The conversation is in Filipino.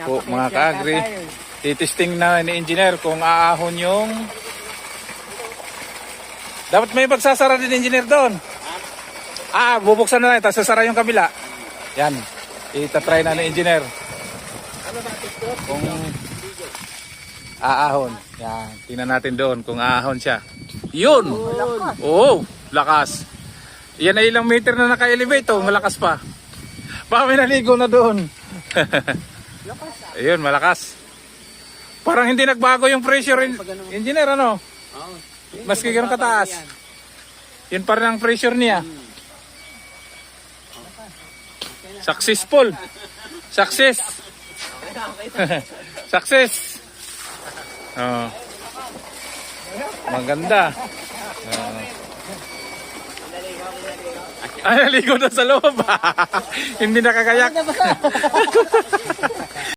Po, mga ka-agri, titisting na ni engineer kung aahon yung... Dapat may pagsasara din engineer doon. Bubuksan na lang, tapos sasara yung kabila. Yan, itatry na ni engineer. Kung aahon. Yan, tingnan natin doon kung aahon siya. Yun! Oo, lakas. Yan ay ilang meter na naka-elevate, malakas pa. Baka may naligo na doon. Ayun, malakas. Parang hindi nagbago yung pressure, engineer, ano? Maski ganun kataas. Yun pa rin ang pressure niya. Successful. Success. Success. Oh. Maganda. Ay, naligo na sa loob. Hindi nakakayak.